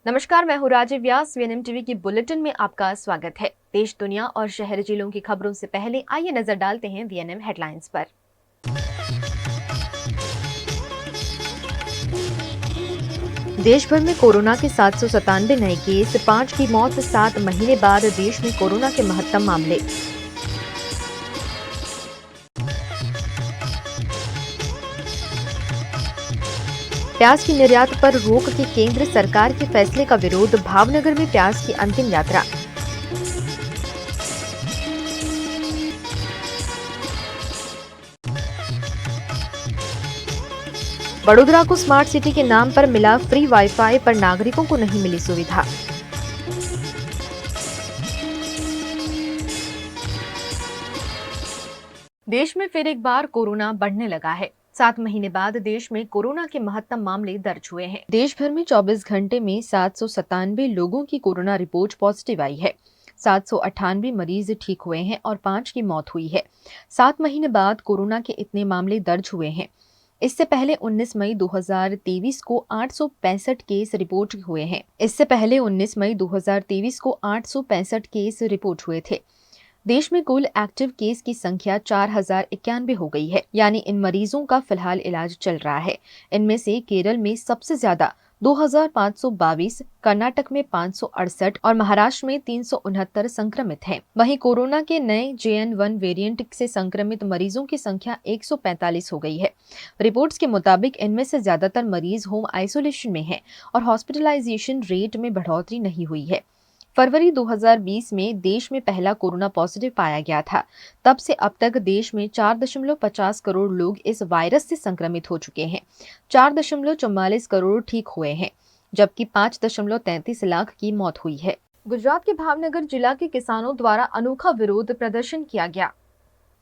नमस्कार, मैं हूँ राजीव व्यास। वीएनएम टीवी की बुलेटिन में आपका स्वागत है। देश, दुनिया और शहर जिलों की खबरों से पहले आइए नजर डालते हैं वीएनएम हेडलाइंस पर। देश भर में कोरोना के 797 नए केस, 5 की मौत। 7 महीने बाद देश में कोरोना के महत्तम मामले। प्याज की निर्यात पर रोक के केंद्र सरकार के फैसले का विरोध। भावनगर में प्याज की अंतिम यात्रा। वडोदरा को स्मार्ट सिटी के नाम पर मिला फ्री वाईफाई, पर नागरिकों को नहीं मिली सुविधा। देश में फिर एक बार कोरोना बढ़ने लगा है। 7 महीने बाद देश में कोरोना के महत्तम मामले दर्ज हुए हैं। देश भर में 24 घंटे में 797 लोगों की कोरोना रिपोर्ट पॉजिटिव आई है। 798 मरीज ठीक हुए हैं और 5 की मौत हुई है। 7 महीने बाद कोरोना के इतने मामले दर्ज हुए हैं। इससे पहले 19 मई 2023 को 865 केस रिपोर्ट हुए हैं। इससे पहले 19 मई 2023 को 865 केस रिपोर्ट हुए थे। देश में कुल एक्टिव केस की संख्या 4091 हो गई है, यानी इन मरीजों का फिलहाल इलाज चल रहा है। इनमें से केरल में सबसे ज्यादा 2522, कर्नाटक में 568 और महाराष्ट्र में 369 संक्रमित हैं। वहीं कोरोना के नए JN1 वेरिएंट से संक्रमित मरीजों की संख्या 145 हो गई है। रिपोर्ट्स के मुताबिक इनमें से ज्यादातर मरीज होम आइसोलेशन में हैं और हॉस्पिटलाइजेशन रेट में बढ़ोतरी नहीं हुई है। फरवरी 2020 में देश में पहला कोरोना पॉजिटिव पाया गया था। तब से अब तक देश में 4.50 करोड़ लोग इस वायरस से संक्रमित हो चुके हैं। 4.44 करोड़ ठीक हुए हैं, जबकि 5.33 लाख की मौत हुई है। गुजरात के भावनगर जिला के किसानों द्वारा अनोखा विरोध प्रदर्शन किया गया।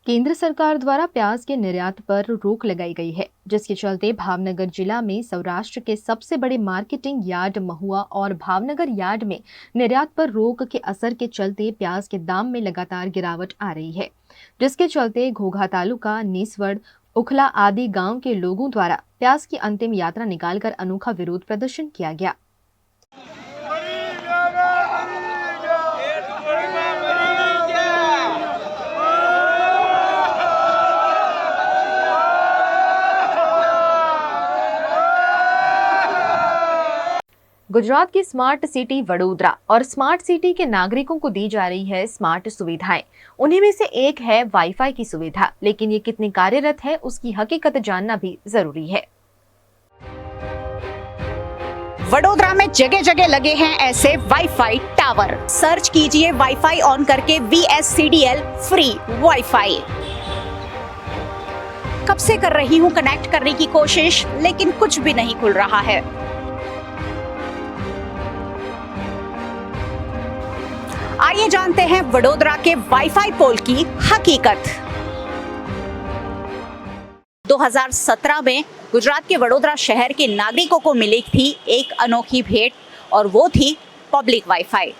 केंद्र सरकार द्वारा प्याज के निर्यात पर रोक लगाई गई है, जिसके चलते भावनगर जिला में सौराष्ट्र के सबसे बड़े मार्केटिंग यार्ड महुआ और भावनगर यार्ड में निर्यात पर रोक के असर के चलते प्याज के दाम में लगातार गिरावट आ रही है, जिसके चलते घोघा तालुका, नेसवड़, उखला आदि गांव के लोगों द्वारा प्याज की अंतिम यात्रा निकालकर अनोखा विरोध प्रदर्शन किया गया। गुजरात की स्मार्ट सिटी वडोदरा और स्मार्ट सिटी के नागरिकों को दी जा रही है स्मार्ट सुविधाएं। उन्हीं में से एक है वाईफाई की सुविधा, लेकिन ये कितनी कार्यरत है उसकी हकीकत जानना भी जरूरी है। वडोदरा में जगह जगह लगे हैं ऐसे वाईफाई टावर। सर्च कीजिए वाईफाई ऑन करके VSCDL फ्री वाईफाई। कब से कर रही हूं कनेक्ट करने की कोशिश, लेकिन कुछ भी नहीं खुल रहा है। आइए जानते हैं वडोदरा के वाईफाई पोल की हकीकत। 2017 में गुजरात के वडोदरा शहर के नागरिकों को मिली थी एक अनोखी भेंट, और वो थी पब्लिक वाईफाई।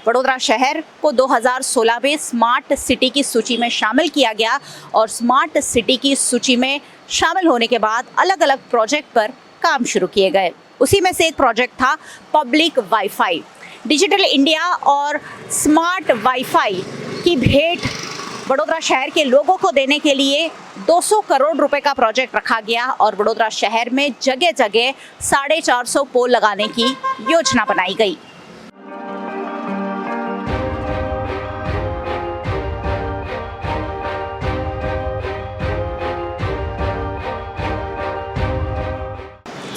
वडोदरा शहर को 2016 में स्मार्ट सिटी की सूची में शामिल किया गया, और स्मार्ट सिटी की सूची में शामिल होने के बाद अलग अलग प्रोजेक्ट पर काम शुरू किए गए। उसी में से एक प्रोजेक्ट था पब्लिक वाईफाई। डिजिटल इंडिया और स्मार्ट वाईफाई की भेंट वडोदरा शहर के लोगों को देने के लिए 200 करोड़ रुपए का प्रोजेक्ट रखा गया, और वडोदरा शहर में जगह जगह 450 पोल लगाने की योजना बनाई गई।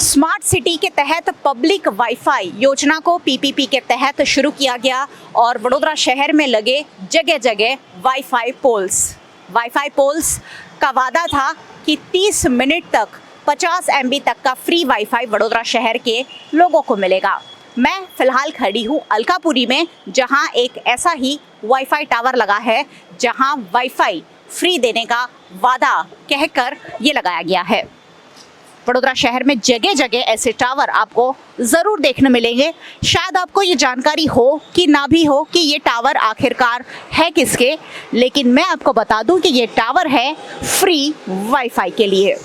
स्मार्ट सिटी के तहत पब्लिक वाईफाई योजना को PPP के तहत शुरू किया गया, और वडोदरा शहर में लगे जगह जगह वाईफाई पोल्स का वादा था कि 30 मिनट तक 50 MB तक का फ्री वाईफाई वडोदरा शहर के लोगों को मिलेगा। मैं फिलहाल खड़ी हूँ अलकापुरी में, जहाँ एक ऐसा ही वाईफाई टावर लगा है, जहाँ वाईफाई फ्री देने का वादा कहकर ये लगाया गया है। वडोदरा शहर में जगह जगह ऐसे टावर आपको जरूर देखने मिलेंगे। शायद आपको ये जानकारी हो कि ना भी हो कि ये टावर आखिरकार है किसके, लेकिन मैं आपको बता दूं कि ये टावर है फ्री वाईफाई के लिए।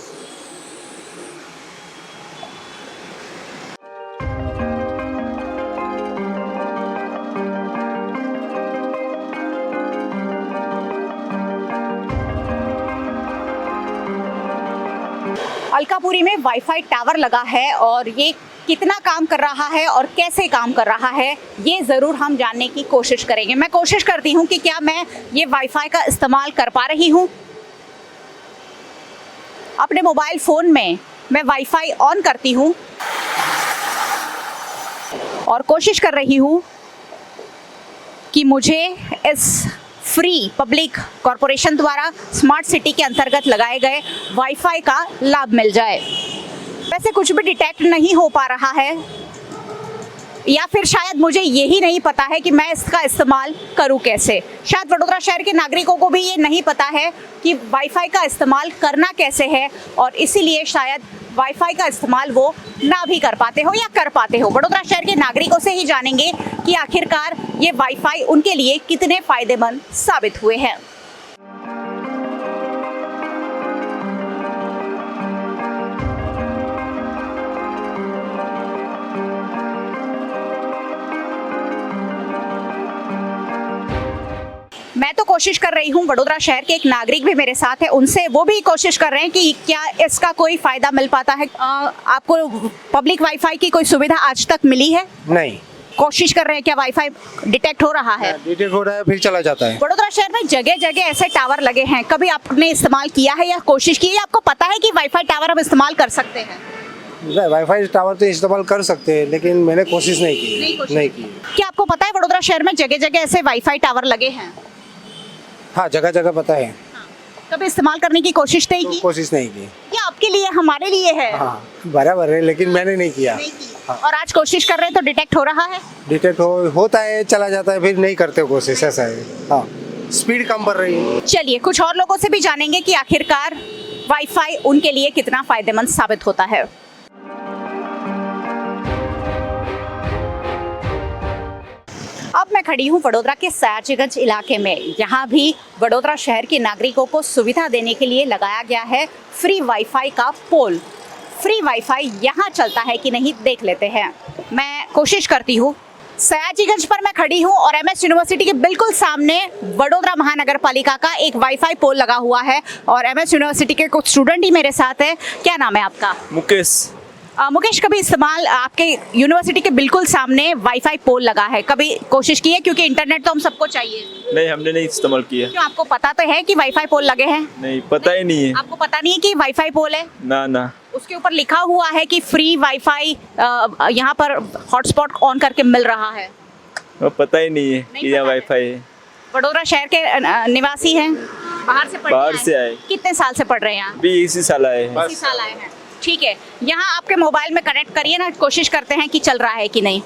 अलकापुरी में वाईफाई टावर लगा है और ये कितना काम कर रहा है और कैसे काम कर रहा है ये ज़रूर हम जानने की कोशिश करेंगे। मैं कोशिश करती हूँ कि क्या मैं ये वाईफाई का इस्तेमाल कर पा रही हूँ। अपने मोबाइल फ़ोन में मैं वाईफाई ऑन करती हूँ और कोशिश कर रही हूँ कि मुझे इस फ्री पब्लिक कॉरपोरेशन द्वारा स्मार्ट सिटी के अंतर्गत लगाए गए वाईफाई का लाभ मिल जाए। वैसे कुछ भी डिटेक्ट नहीं हो पा रहा है या फिर शायद मुझे यही नहीं पता है कि मैं इसका इस्तेमाल करूं कैसे। शायद वडोदरा शहर के नागरिकों को भी ये नहीं पता है कि वाईफाई का इस्तेमाल करना कैसे है और इसीलिए शायद वाईफाई का इस्तेमाल वो ना भी कर पाते हो या कर पाते हो। वडोदरा शहर के नागरिकों से ही जानेंगे कि आखिरकार ये वाईफाई उनके लिए कितने फायदेमंद साबित हुए हैं। मैं तो कोशिश कर रही हूँ, वडोदरा शहर के एक नागरिक भी मेरे साथ है, उनसे वो भी कोशिश कर रहे हैं कि क्या इसका कोई फायदा मिल पाता है। आपको पब्लिक वाईफाई की कोई सुविधा आज तक मिली है? नहीं। कोशिश कर रहे हैं, क्या वाईफाई डिटेक्ट हो रहा है? डिटेक्ट हो रहा है फिर चला जाता है। वडोदरा शहर में जगह जगह ऐसे टावर लगे हैं, कभी आपने इस्तेमाल किया है या कोशिश की है? आपको पता है कि वाईफाई टावर हम इस्तेमाल कर सकते हैं? वाईफाई टावर तो इस्तेमाल कर सकते हैं लेकिन मैंने कोशिश नहीं की। नहीं की। क्या आपको पता है वडोदरा शहर में जगह जगह ऐसे वाईफाई टावर लगे हैं? हाँ, जगह जगह पता है। कभी इस्तेमाल करने की कोशिश नहीं की? कोशिश नहीं की। ये आपके लिए हमारे लिए है। हाँ, बराबर है लेकिन मैंने नहीं किया। हाँ। और आज कोशिश कर रहे हैं तो डिटेक्ट हो रहा है? डिटेक्ट होता है, चला जाता है, फिर नहीं करते कोशिश, ऐसा है। हाँ, स्पीड कम बढ़ रही है। चलिए कुछ और लोगों से भी जानेंगे कि आखिरकार वाईफाई उनके लिए कितना फायदेमंद साबित होता है। अब मैं खड़ी हूँ वडोदरा के सयाजीगंज इलाके में। यहाँ भी वडोदरा शहर के नागरिकों को सुविधा देने के लिए लगाया गया है फ्री वाईफाई का पोल। फ्री वाईफाई यहाँ चलता है कि नहीं देख लेते हैं। मैं कोशिश करती हूँ। सयाजीगंज पर मैं खड़ी हूँ और एमएस यूनिवर्सिटी के बिल्कुल सामने वडोदरा महानगर पालिका का एक वाईफाई पोल लगा हुआ है और एमएस यूनिवर्सिटी के कुछ स्टूडेंट ही मेरे साथ है। क्या नाम है आपका? मुकेश। मुकेश, कभी इस्तेमाल आपके यूनिवर्सिटी के बिल्कुल सामने वाईफाई पोल लगा है, कभी कोशिश की है? क्योंकि इंटरनेट तो हम सबको चाहिए। नहीं, हमने नहीं इस्तेमाल किया। क्यों, आपको पता तो है कि वाईफाई पोल लगे हैं? नहीं, पता ही नहीं है। आपको पता नहीं है कि वाईफाई पोल है? ना ना। उसके ऊपर लिखा हुआ है कि फ्री वाईफाई यहाँ पर हॉटस्पॉट ऑन करके मिल रहा है। वो पता ही नहीं है कि यहाँ पता है। वाईफाई है। वडोदरा शहर के निवासी हैं? बाहर से आए? कितने साल से पढ़ रहे हैं यहाँ? अभी इसी साल आए हैं। इसी साल आए हैं। ठीक है, यहाँ आपके मोबाइल में कनेक्ट करिए ना, कोशिश करते हैं कि चल रहा है कि नहीं।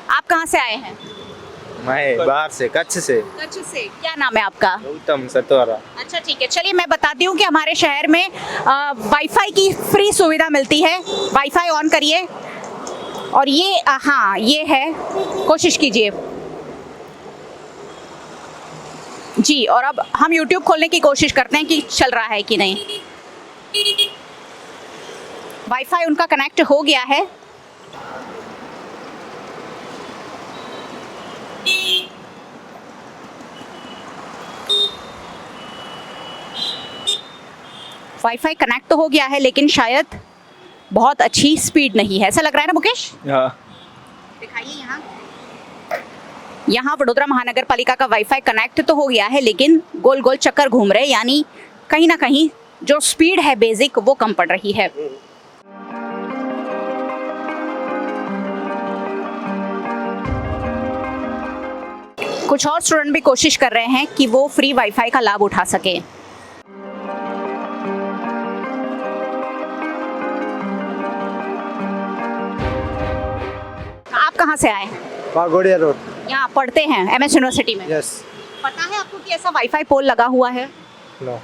आप कहाँ से आए हैं? मैं बाहर से, कच्छ से। कच्छ से। क्या नाम है आपका? उत्तम सतवारा। अच्छा ठीक है, चलिए मैं बताती हूँ कि हमारे शहर में वाईफाई की फ्री सुविधा मिलती है। वाईफाई ऑन करिए और ये हाँ ये है, कोशिश कीजिए जी। और अब हम YouTube खोलने की कोशिश करते हैं कि चल रहा है कि नहीं। वाईफाई उनका कनेक्ट हो गया है। वाईफाई कनेक्ट तो हो गया है लेकिन शायद बहुत अच्छी स्पीड नहीं है, ऐसा लग रहा है ना मुकेश? हाँ। दिखाइए यहाँ वडोदरा महानगर पालिका का वाईफाई कनेक्ट तो हो गया है लेकिन गोल गोल चक्कर घूम रहे, यानी कहीं ना कहीं जो स्पीड है बेसिक वो कम पड़ रही है। कुछ और स्टूडेंट भी कोशिश कर रहे हैं कि वो फ्री वाईफाई का लाभ उठा सके। आप कहाँ से आए हैं? वाघोड़िया रोड। यहाँ पढ़ते हैं एमएस यूनिवर्सिटी में? यस। पता है आपको कि ऐसा वाईफाई पोल लगा हुआ है? नो।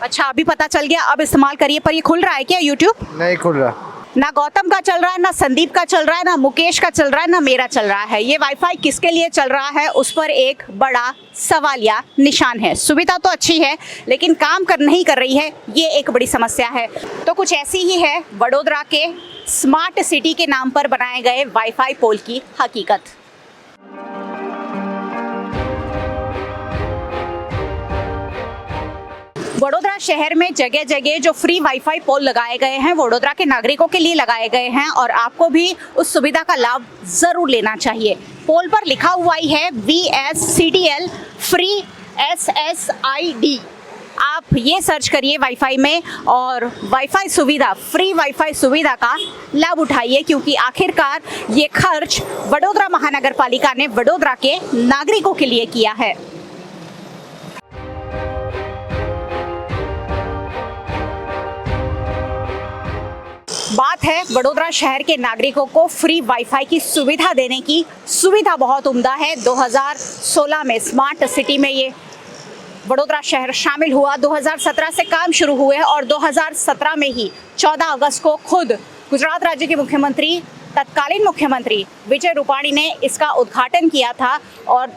अच्छा, अभी पता चल गया, अब इस्तेमाल करिए। पर ये खुल रहा है क्या यूट्यूब? नहीं खुल रहा। ना गौतम का चल रहा है, ना संदीप का चल रहा है, ना मुकेश का चल रहा है, ना मेरा चल रहा है। ये वाईफाई किसके लिए चल रहा है उस पर एक बड़ा सवालिया निशान है। सुविधा तो अच्छी है लेकिन काम नहीं कर रही है, ये एक बड़ी समस्या है। तो कुछ ऐसी ही है वडोदरा के स्मार्ट सिटी के नाम पर बनाए गए वाईफाई पोल की हकीकत। वडोदरा वडोदरा शहर में जगह जगह जो फ्री वाईफाई पोल लगाए गए हैं वडोदरा के नागरिकों के लिए लगाए गए हैं और आपको भी उस सुविधा का लाभ जरूर लेना चाहिए। पोल पर लिखा हुआ ही है VSCDL फ्री SSID। आप ये सर्च करिए वाईफाई में और वाईफाई सुविधा, फ्री वाईफाई सुविधा का लाभ उठाइए, क्योंकि आखिरकार ये खर्च वडोदरा महानगर पालिका ने वडोदरा के नागरिकों के लिए किया है। बात है वडोदरा शहर के नागरिकों को फ्री वाईफाई की सुविधा देने की। सुविधा बहुत उम्दा है। 2016 में स्मार्ट सिटी में ये वडोदरा शहर शामिल हुआ। 2017 से काम शुरू हुए और 2017 में ही 14 अगस्त को खुद गुजरात राज्य के मुख्यमंत्री, तत्कालीन मुख्यमंत्री विजय रूपाणी ने इसका उद्घाटन किया था और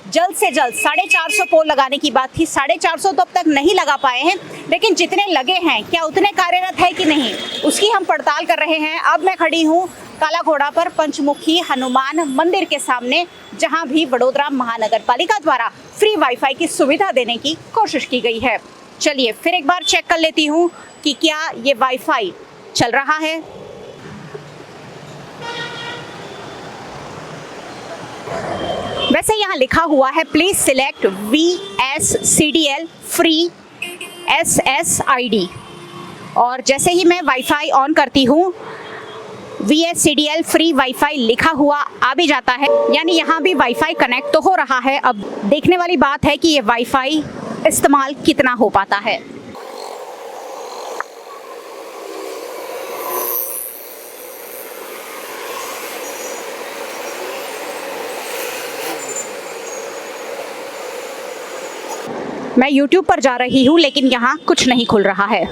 जल्द से जल्द 450 पोल लगाने की बात थी। 450 तो अब तक नहीं लगा पाए हैं, लेकिन जितने लगे हैं क्या उतने कार्यरत है कि नहीं, उसकी हम पड़ताल कर रहे हैं। अब मैं खड़ी हूँ काला घोड़ा पर पंचमुखी हनुमान मंदिर के सामने, जहां भी वडोदरा महानगर पालिका द्वारा फ्री वाईफाई की सुविधा देने की कोशिश की गई है। चलिए फिर एक बार चेक कर लेती हूं कि क्या ये वाईफाई चल रहा है। वैसे यहाँ लिखा हुआ है please select VSCDL free SSID और जैसे ही मैं वाईफाई ऑन करती हूँ VSCDL फ्री वाईफाई लिखा हुआ आ भी जाता है, यानी यहाँ भी वाईफाई कनेक्ट तो हो रहा है। अब देखने वाली बात है कि ये वाईफाई इस्तेमाल कितना हो पाता है। मैं YouTube पर जा रही हूँ लेकिन यहाँ कुछ नहीं खुल रहा है।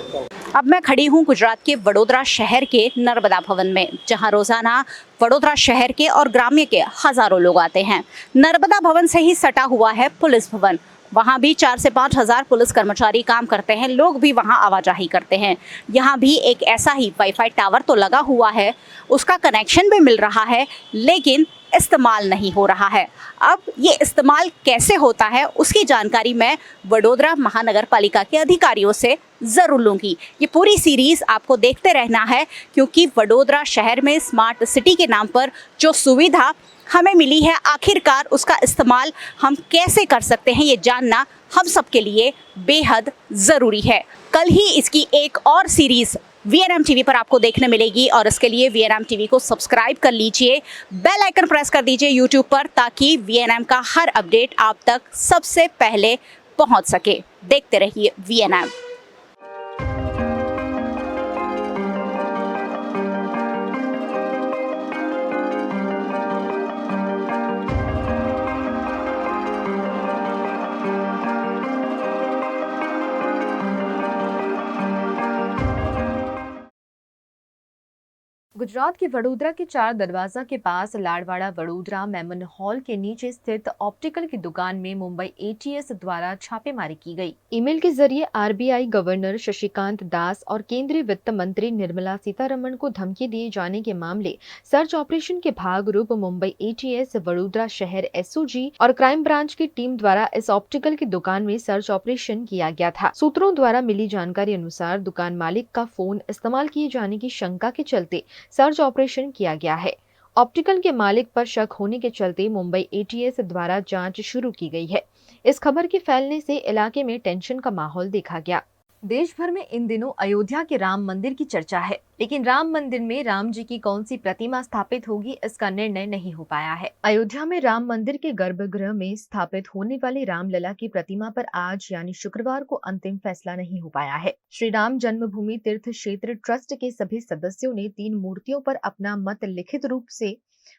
अब मैं खड़ी हूँ गुजरात के वडोदरा शहर के नर्मदा भवन में, जहाँ रोजाना वडोदरा शहर के और ग्राम्य के हजारों लोग आते हैं। नर्मदा भवन से ही सटा हुआ है पुलिस भवन। वहाँ भी 4 से 5 हज़ार पुलिस कर्मचारी काम करते हैं, लोग भी वहाँ आवाजाही करते हैं। यहाँ भी एक ऐसा ही वाईफाई टावर तो लगा हुआ है, उसका कनेक्शन भी मिल रहा है, लेकिन इस्तेमाल नहीं हो रहा है। अब ये इस्तेमाल कैसे होता है उसकी जानकारी मैं वडोदरा महानगर पालिका के अधिकारियों से ज़रूर लूँगी। ये पूरी सीरीज़ आपको देखते रहना है, क्योंकि वडोदरा शहर में स्मार्ट सिटी के नाम पर जो सुविधा हमें मिली है, आखिरकार उसका इस्तेमाल हम कैसे कर सकते हैं ये जानना हम सबके लिए बेहद ज़रूरी है। कल ही इसकी एक और सीरीज़ VNM TV पर आपको देखने मिलेगी और इसके लिए VNM TV को सब्सक्राइब कर लीजिए, बेल आइकन प्रेस कर दीजिए YouTube पर, ताकि VNM का हर अपडेट आप तक सबसे पहले पहुंच सके। देखते रहिए VNM। गुजरात के वडोदरा के 4 दरवाजा के पास लाड़वाड़ा वडोदरा मेमन हॉल के नीचे स्थित ऑप्टिकल की दुकान में मुंबई ATS द्वारा छापेमारी की गई। ईमेल के जरिए RBI गवर्नर शशिकांत दास और केंद्रीय वित्त मंत्री निर्मला सीतारमण को धमकी दिए जाने के मामले सर्च ऑपरेशन के भाग रूप मुंबई ATS वडोदरा शहर SOG और क्राइम ब्रांच की टीम द्वारा इस ऑप्टिकल की दुकान में सर्च ऑपरेशन किया गया था। सूत्रों द्वारा मिली जानकारी अनुसार दुकान मालिक का फोन इस्तेमाल किए जाने की शंका के चलते सर्च ऑपरेशन किया गया है। ऑप्टिकल के मालिक पर शक होने के चलते मुंबई ATS द्वारा जांच शुरू की गई है। इस खबर के फैलने से इलाके में टेंशन का माहौल देखा गया। देश भर में इन दिनों अयोध्या के राम मंदिर की चर्चा है, लेकिन राम मंदिर में राम जी की कौन सी प्रतिमा स्थापित होगी इसका निर्णय नहीं हो पाया है। अयोध्या में राम मंदिर के गर्भगृह में स्थापित होने वाली रामलला की प्रतिमा पर आज यानी शुक्रवार को अंतिम फैसला नहीं हो पाया है। श्री राम जन्मभूमि तीर्थ क्षेत्र ट्रस्ट के सभी सदस्यों ने 3 मूर्तियों पर अपना मत लिखित रूप से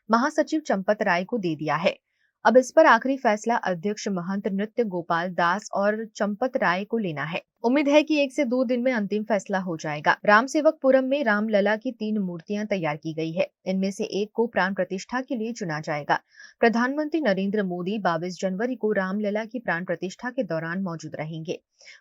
महासचिव चंपत राय को दे दिया है। अब इस पर आखिरी फैसला अध्यक्ष महंत नृत्य गोपाल दास और चंपत राय को लेना है। उम्मीद है कि 1 से 2 दिन में अंतिम फैसला हो जाएगा। राम सेवकपुरम में रामलला की 3 मूर्तियां तैयार की गई है। इनमें से एक को प्राण प्रतिष्ठा के लिए चुना जाएगा। प्रधानमंत्री नरेंद्र मोदी 22 जनवरी को रामलला की प्राण प्रतिष्ठा के दौरान मौजूद रहेंगे।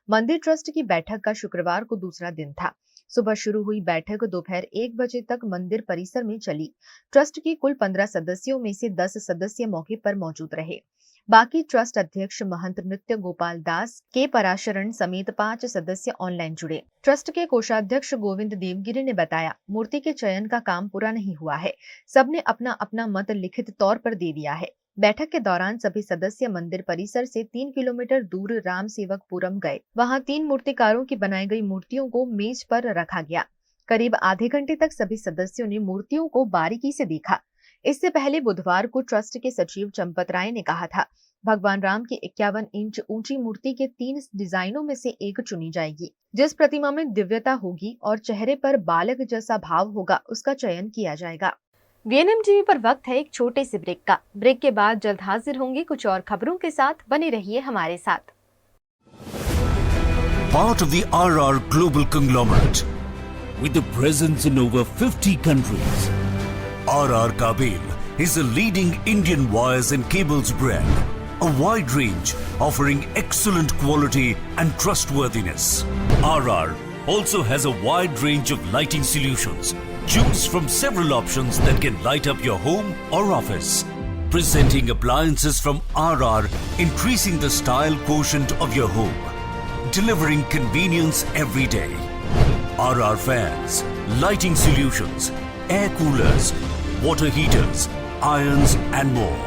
मंदिर ट्रस्ट की बैठक का शुक्रवार को दूसरा दिन था। सुबह शुरू हुई बैठक दोपहर 1 बजे तक मंदिर परिसर में चली। ट्रस्ट के कुल 15 सदस्यों में से 10 सदस्य मौके पर मौजूद रहे। बाकी ट्रस्ट अध्यक्ष महंत नृत्य गोपाल दास के पराशरण समेत 5 सदस्य ऑनलाइन जुड़े। ट्रस्ट के कोषाध्यक्ष गोविंद देवगिरी ने बताया, मूर्ति के चयन का काम पूरा नहीं हुआ है। सबने अपना अपना मत लिखित तौर पर दे दिया है। बैठक के दौरान सभी सदस्य मंदिर परिसर से 3 किलोमीटर दूर राम सेवकपुरम गए। वहां 3 मूर्तिकारों की बनाई गई मूर्तियों को मेज पर रखा गया। करीब आधे घंटे तक सभी सदस्यों ने मूर्तियों को बारीकी से देखा। इससे पहले बुधवार को ट्रस्ट के सचिव चंपत राय ने कहा था, भगवान राम की 51 इंच ऊंची मूर्ति के 3 डिजाइनों में से एक चुनी जाएगी। जिस प्रतिमा में दिव्यता होगी और चेहरे पर बालक जैसा भाव होगा, उसका चयन किया जाएगा। वीएनएम टीवी पर वक्त है एक छोटे से ब्रेक का। ब्रेक के बाद जल्द हाजिर होंगे कुछ और खबरों के साथ। बने रहिए हमारे साथ। Part of the RR Global Conglomerate with a presence in over 50 countries. RR Kabel is a leading Indian wires and cables brand, a wide range offering excellent quality and trustworthiness. RR also has a wide range of lighting solutions. Choose from several options that can light up your home or office. Presenting appliances from RR, increasing the style quotient of your home. Delivering convenience every day. RR fans, lighting solutions, air coolers, water heaters, irons and more.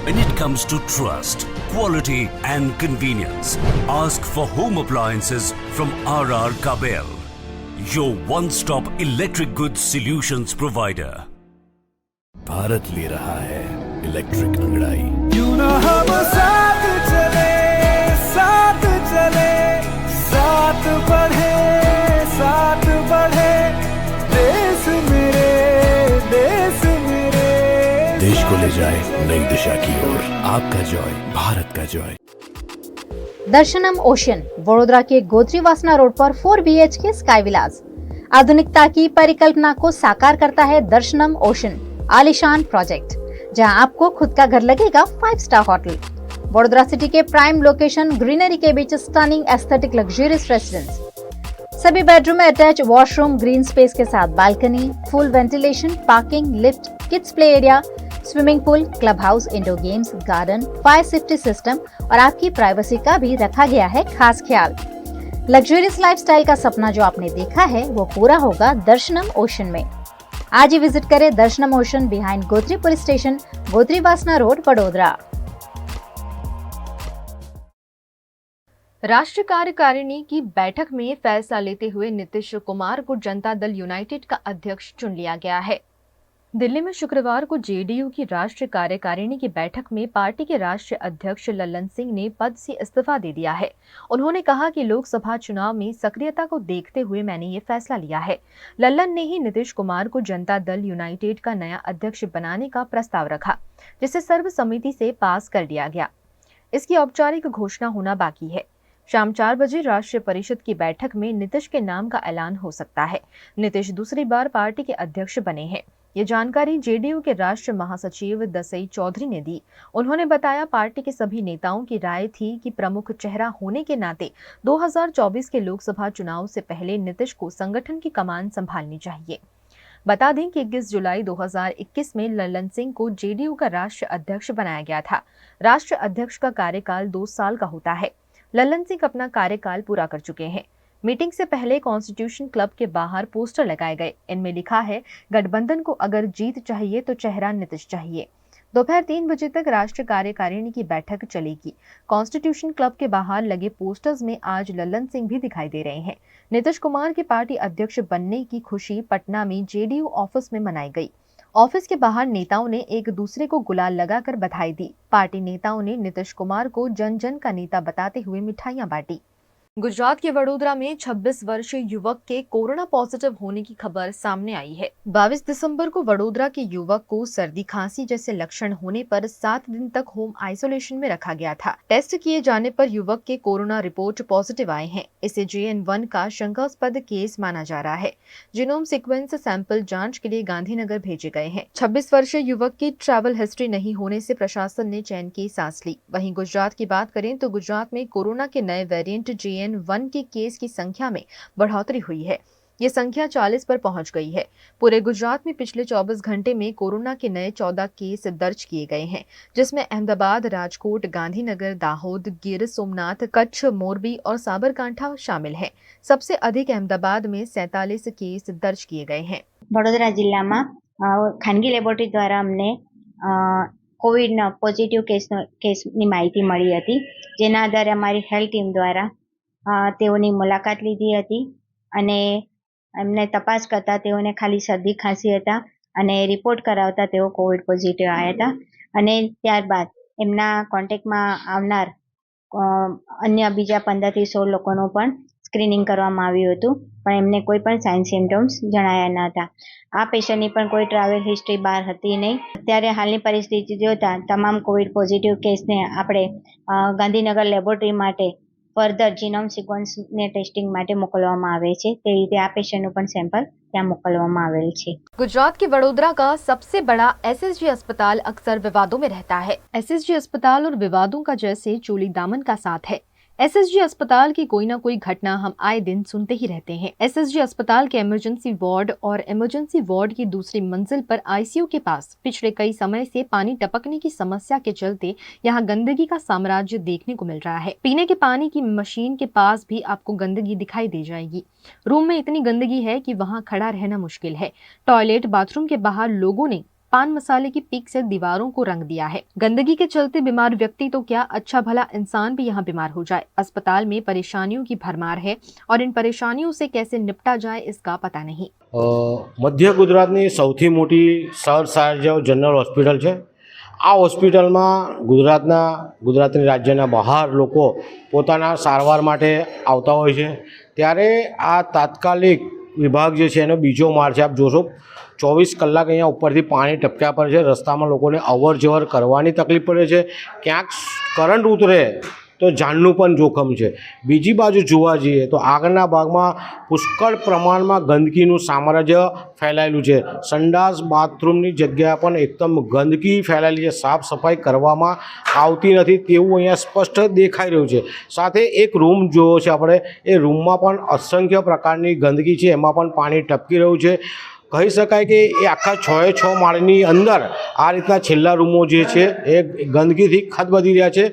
When it comes to trust, quality and convenience, ask for home appliances from RR Kabel, your one-stop electric goods solutions provider. Bharat ले रहा है electric अंगड़ाई। क्यों ना हम साथ चले, साथ चले, साथ बढ़े, साथ बढ़े, देश मेरे, देश मेरे। देश को ले जाए नई दिशा की ओर। आपका जॉय, भारत का जॉय। दर्शनम ओशन, वडोदरा के गोत्री वासना रोड पर 4 BHK स्काई विलास। आधुनिकता की परिकल्पना को साकार करता है दर्शनम ओशन आलीशान प्रोजेक्ट, जहां आपको खुद का घर लगेगा 5 स्टार होटल। वडोदरा सिटी के प्राइम लोकेशन, ग्रीनरी के बीच स्टनिंग एस्थेटिक लग्जरियस रेसिडेंस। सभी बेडरूम में अटैच वॉशरूम, ग्रीन स्पेस के साथ balcony, full ventilation, parking, lift, kids play area, swimming pool, club house, indoor games, garden, fire safety system और आपकी privacy का भी रखा गया है खास ख्याल। लग्जरियस लाइफस्टाइल का सपना जो आपने देखा है वो पूरा होगा दर्शनम ओशन में। आज ही विजिट करें दर्शनम ocean behind Gotri police station, Gotri वासना रोड, वडोदरा। राष्ट्रीय कार्यकारिणी की बैठक में फैसला लेते हुए नीतीश कुमार को जनता दल यूनाइटेड का अध्यक्ष चुन लिया गया है। दिल्ली में शुक्रवार को जेडीयू की राष्ट्रीय कार्यकारिणी की बैठक में पार्टी के राष्ट्रीय अध्यक्ष लल्लन सिंह ने पद से इस्तीफा दे दिया है। उन्होंने कहा कि लोकसभा चुनाव में सक्रियता को देखते हुए मैंने ये फैसला लिया है। लल्लन ने ही नीतीश कुमार को जनता दल यूनाइटेड का नया अध्यक्ष बनाने का प्रस्ताव रखा, जिसे सर्वसम्मति से पास कर दिया गया। इसकी औपचारिक घोषणा होना बाकी है। शाम 4 बजे राष्ट्रीय परिषद की बैठक में नीतीश के नाम का ऐलान हो सकता है। नीतीश दूसरी बार पार्टी के अध्यक्ष बने हैं। ये जानकारी जेडीयू के राष्ट्रीय महासचिव दसई चौधरी ने दी। उन्होंने बताया, पार्टी के सभी नेताओं की राय थी कि प्रमुख चेहरा होने के नाते 2024 के लोकसभा चुनाव से पहले नीतीश को संगठन की कमान संभालनी चाहिए। बता दें कि 21 जुलाई 2021 में लल्लन सिंह को जेडीयू का राष्ट्रीय अध्यक्ष बनाया गया था। राष्ट्रीय अध्यक्ष का कार्यकाल 2 साल का होता है। लल्लन सिंह अपना कार्यकाल पूरा कर चुके हैं। मीटिंग से पहले कॉन्स्टिट्यूशन क्लब के बाहर पोस्टर लगाए गए। इनमें लिखा है, गठबंधन को अगर जीत चाहिए तो चेहरा नीतीश चाहिए। दोपहर 3 बजे तक राष्ट्रीय कार्यकारिणी की बैठक चलेगी। कॉन्स्टिट्यूशन क्लब के बाहर लगे पोस्टर्स में आज लल्लन सिंह भी दिखाई दे रहे हैं। नीतीश कुमार के पार्टी अध्यक्ष बनने की खुशी पटना में जेडीयू ऑफिस में मनाई गई। ऑफिस के बाहर नेताओं ने एक दूसरे को गुलाल लगाकर बधाई दी। पार्टी नेताओं ने नीतीश कुमार को जन जन का नेता बताते हुए मिठाइयां बांटी। गुजरात के वडोदरा में 26 वर्षीय युवक के कोरोना पॉजिटिव होने की खबर सामने आई है। 22 दिसंबर को वडोदरा के युवक को सर्दी खांसी जैसे लक्षण होने पर 7 दिन तक होम आइसोलेशन में रखा गया था। टेस्ट किए जाने पर युवक के कोरोना रिपोर्ट पॉजिटिव आए हैं। इसे JN1 का शंकास्पद केस माना जा रहा है। जीनोम सीक्वेंस सैंपल जांच के लिए गांधीनगर भेजे गए हैं। 26 वर्षीय युवक की ट्रैवल हिस्ट्री नहीं होने से प्रशासन ने चैन की सांस ली। वहीं गुजरात की बात करें तो गुजरात में कोरोना के नए वेरिएंट JN1 के केस की संख्या में बढ़ोतरी हुई है। ये संख्या 40 पर पहुंच गई है। पूरे गुजरात में पिछले 24 घंटे में कोरोना के नए 14 केस दर्ज किए गए हैं, जिसमें अहमदाबाद, राजकोट, गांधीनगर, दाहोद, गिर सोमनाथ, कच्छ, मोरबी और साबरकांठा शामिल हैं। सबसे अधिक अहमदाबाद में 47 केस दर्ज किए गए हैं। વડોદરા જિલ્લામાં ખાનગી લેબોરેટરી દ્વારા અમને કોવિડના પોઝિટિવ કેસની માહિતી મળી હતી, જેના આધારે અમારી હેલ્થ ટીમ દ્વારા તેઓની મુલાકાત લીધી હતી અને એમને તપાસ કરતા તેઓને ખાલી શરદી ખાંસી હતા અને રિપોર્ટ કરાવતા તેઓ કોવિડ પોઝિટિવ આવ્યા હતા અને ત્યારબાદ એમના કોન્ટેક્ટમાં આવનાર अन्य बीजा 15 થી 16 લોકોનું પણ સ્ક્રીનિંગ કરવામાં આવ્યું હતું, પણ એમને કોઈ પણ સાઇન સિમ્ટમ્સ જણાયા ન હતા. આ પેશન્ટની પણ કોઈ ટ્રાવેલ હિસ્ટ્રી બહાર હતી નહીં. અત્યારે હાલની પરિસ્થિતિ જોતા તમામ કોવિડ પોઝિટિવ કેસને આપણે ગાંધીનગર લેબોરેટરી માટે ફર્ધર જીનોમ સિક્વન્સને ટેસ્ટિંગ માટે મોકલવામાં આવે છે. તે રીતે આ પેશન્ટનું પણ સેમ્પલ ત્યાં મોકલવામાં આવેલ છે. गुजरात के वडोदरा का सबसे बड़ा एसएसजी अस्पताल अक्सर विवादों में रहता है। एसएसजी अस्पताल और विवादों का जैसे चोली दामन का साथ है। एसएसजी अस्पताल की कोई ना कोई घटना हम आए दिन सुनते ही रहते हैं। एसएसजी अस्पताल के इमरजेंसी वार्ड और इमरजेंसी वार्ड की दूसरी मंजिल पर आईसीयू के पास पिछले कई समय से पानी टपकने की समस्या के चलते यहाँ गंदगी का साम्राज्य देखने को मिल रहा है। पीने के पानी की मशीन के पास भी आपको गंदगी दिखाई दे जाएगी। रूम में इतनी गंदगी है कि वहाँ खड़ा रहना मुश्किल है। टॉयलेट, बाथरूम के बाहर लोगों ने पान मसाले की पीक से दीवारों को रंग दिया है। गंदगी के चलते बीमार व्यक्ति तो क्या, अच्छा भला इंसान भी यहाँ बीमार हो जाए। अस्पताल में परेशानियों की भरमार है और इन परेशानियों से कैसे निपटा जाए इसका पता नहीं। मध्य गुजरातनी सौथी मोटी सर सारजाव जनरल हॉस्पिटल है। आ हॉस्पिटल में गुजरातनी राज्यना बहार लोको पोताना सारवार माटे आवता होय छे, त्यारे आ तात्कालिक विभाग जे छे एनो बीजो माळ छे। आप जोशो 24 कलाक अहींया उपरथी पाणी टपक्या पर छे। रस्तामां लोकोने अवर जवर करवानी तकलीफ पड़े छे। क्यांक करंट उतरे तो जानનું પણ જોખમ છે। બીજી બાજુ જોવા જઈએ તો આગળના ભાગમાં પુષ્કળ પ્રમાણમાં ગંદકીનું સામ્રાજ્ય ફેલાયેલું છે। સંડાસ બાથરૂમની જગ્યા પણ એકદમ ગંદકી ફેલાયેલી છે। સાફ સફાઈ કરવામાં આવતી નથી તેવું અહીંયા સ્પષ્ટ દેખાઈ રહ્યું છે। સાથે એક રૂમ જોયો છે આપણે, એ રૂમમાં પણ અસંખ્ય પ્રકારની ગંદકી છે, એમાં પણ પાણી ટપકી રહ્યું છે। કહી શકાય કે એ આખા 6 માળની અંદર આ રીતના છેલ્લા રૂમો જે છે એ ગંદકીથી ખદબદી રહ્યા છે।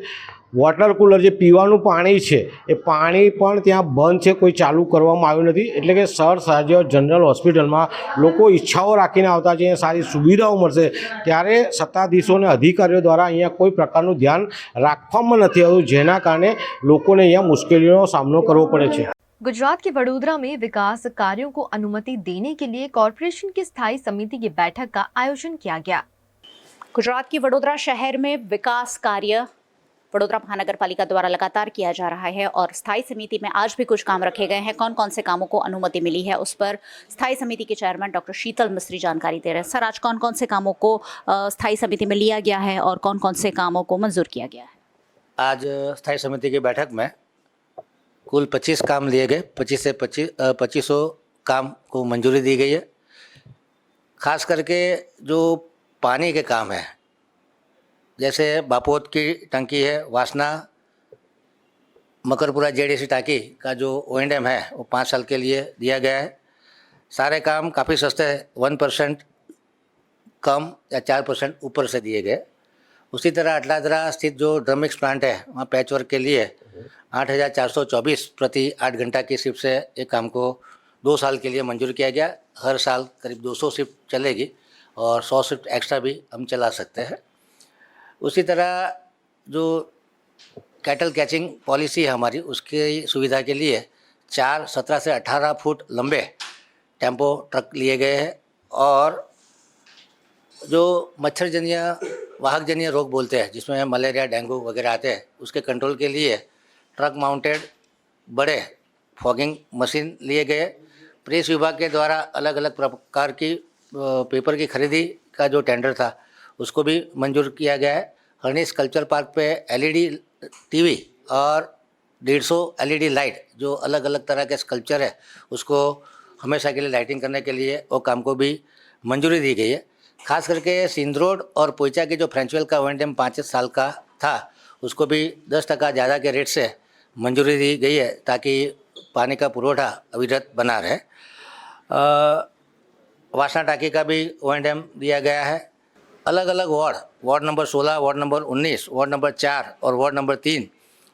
વોટર કુલર જે પીવાનું પાણી છે એ પાણી પણ ત્યાં બંધ છે, કોઈ ચાલુ કરવામાં આવ્યું નથી। એટલે કે સર સારજાવ જનરલ હોસ્પિટલમાં લોકો ઈચ્છાઓ રાખીને આવતા છે, સારી સુવિધાઓ મળશે, ત્યારે સત્તાધીશોને અધિકારીઓ દ્વારા અહીંયા કોઈ પ્રકારનું ધ્યાન રાખવામાં નથી આવતું, જેના કારણે લોકોને અહીંયા મુશ્કેલીઓનો સામનો કરવો પડે છે। गुजरात के वडोदरा में विकास कार्यों को अनुमति देने के लिए कॉरपोरेशन की स्थायी समिति की बैठक का आयोजन किया गया। गुजरात के वडोदरा शहर में विकास कार्य वडोदरा महानगर पालिका द्वारा लगातार किया जा रहा है और स्थायी समिति में आज भी कुछ काम रखे गए हैं। कौन कौन से कामों को अनुमति मिली है उस पर स्थायी समिति के चेयरमैन डॉक्टर शीतल मिस्त्री जानकारी दे रहे हैं। सर, आज कौन कौन से कामों को स्थायी समिति में लिया गया है और कौन कौन से कामों को मंजूर किया गया है? आज स्थायी समिति की बैठक में कुल 25 काम लिए गए। 25 से 2500 काम को मंजूरी दी गई है। खास करके जो पानी के काम है, जैसे बापोद की टंकी है, वासना मकरपुरा जेडीसी टाँकी का जो O&M है वो 5 साल के लिए दिया गया है। सारे काम काफ़ी सस्ते हैं, 1% कम या 4% ऊपर से दिए गए। उसी तरह अटलादरा स्थित जो ड्रम मिक्स प्लांट है, वहाँ पैच वर्क के लिए 8,424 प्रति 8 घंटा की शिफ्ट से एक काम को 2 साल के लिए मंजूर किया गया। हर साल करीब 200 शिफ्ट चलेगी और 100 शिफ्ट एक्स्ट्रा भी हम चला सकते हैं। उसी तरह जो कैटल कैचिंग पॉलिसी है हमारी, उसकी सुविधा के लिए 17 से 18 फुट लंबे टेम्पो ट्रक लिए गए हैं। और जो मच्छरजन्य वाहकजन्य रोग बोलते हैं, जिसमें मलेरिया, डेंगू वगैरह आते हैं, उसके कंट्रोल के लिए ट्रक माउंटेड बड़े फॉगिंग मशीन लिए गए। प्रेस विभाग के द्वारा अलग अलग प्रकार की पेपर की खरीदी का जो टेंडर था उसको भी मंजूर किया गया है। हर्निस कल्चर पार्क पे LED टीवी और 150 LED लाइट जो अलग अलग तरह के स्कल्पचर है उसको हमेशा के लिए लाइटिंग करने के लिए वो काम को भी मंजूरी दी गई है। खास करके सिंध रोड और पोइचा की जो फ्रेंचवेल का O&M 5 साल का था उसको भी 10% ज़्यादा के रेट से मंजूरी दी गई है, ताकि पानी का पुरवठा अविरत बना रहे। वासना टाकी का भी O&M दिया गया है। अलग अलग ward number 16, ward number 19, ward number 4 और वार्ड नंबर 3